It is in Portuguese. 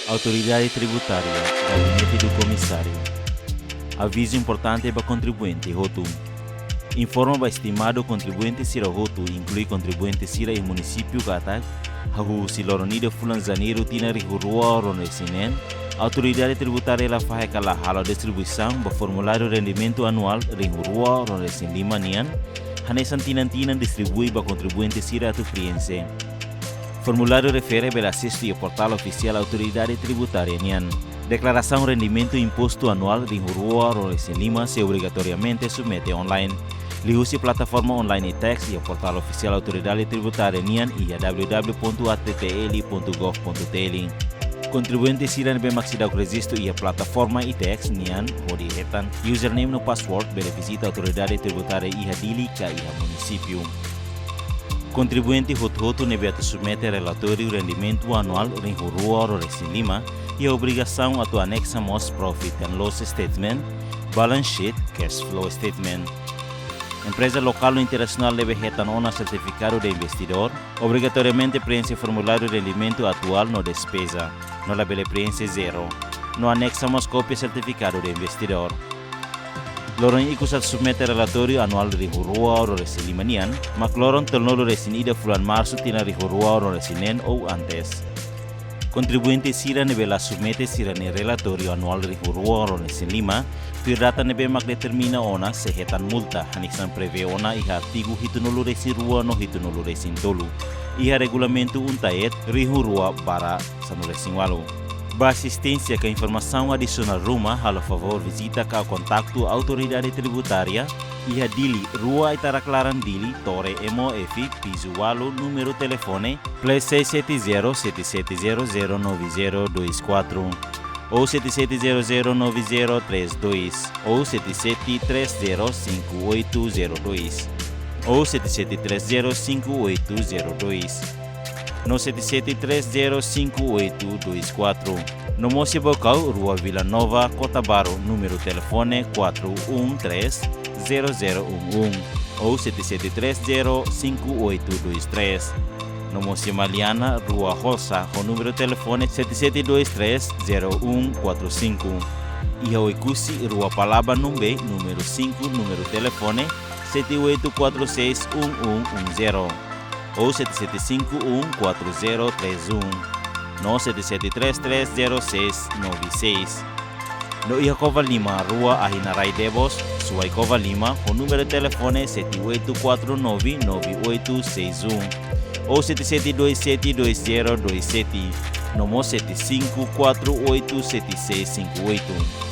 Autoridade Tributária, Gabinete do Comissário. Aviso importante para contribuinte, Rotu. Informa para estimado contribuinte Sira Rotu, inclui contribuinte Sira e município Gatak, Hahu Siloronida Fulan Janeiro Tina Rihurua Ronesinen, Autoridade Tributária la faz a distribuição do formulário rendimento anual Rihurua Ronesin Lima Nian, Hanesan Tinan distribui para contribuinte Sira tu Priense. Formulário refere pelo acesso ao portal oficial Autoridade Tributária NIAN. Declaração Rendimento Imposto Anual de Rua Ronesin Lima se obrigatoriamente submete online. Ligue a plataforma online e-tax e o portal oficial Autoridade Tributária NIAN e a www.attl.gov.tl. Contribuinte Siran Bemaxida Registro e a plataforma e-tax NIAN pode retan username no password para visita Autoridade Tributária e a Dilica e a município. Contribuinte Hotu deve submeter relatório rendimento anual em Rua Ronesin Lima e a obrigação a anexa Most Profit and Loss Statement, Balance Sheet, Cash Flow Statement. Empresa local ou internacional deve retornar certificado de investidor, obrigatoriamente preenche formulário de rendimento atual no despesa, no label preenche zero. No anexamos cópia certificado de investidor. Loron ikusat submete relatório anual de Rua Ronesin Lima Nian, mas loron telnolo resinida fulan março tina Rua Ronesin ou antes. Contribuinte Sira nebe submete Sira ne relatório anual de Rua Ronesin Lima, data nebe mak determina ona se hetan multa, haniksan preve ona iha artigo hitunolo resin rua no hitunolo resin tolu. Iha regulamento untaet Rua para sanuresin walo. Para assistência com informação adicional Ruma, a favor visita o contato Autoridade Tributária e a Dili Rua Itaraklaran Dili Torre MOF Piso Walo número telefone +670 77009024 ou 77009032 ou 77305802 ou 77305802 no 77305824. No Moci Bocau, Rua Vila Nova, Cotabaro, número telefone 413-0011 ou 77305823. No Moci Maliana, Rua Rosa, com número telefone 7723-0145. E ao Icusi, Rua Palaba Numbe, número 5, número telefone 7846-1110. ou 7751-4031, no 7733-0696. No Iacova Lima, Rua Ahinaray Devos, Suaicova Lima, com número de telefone 7849-9861, ou 7727-2027, no 7548-7658.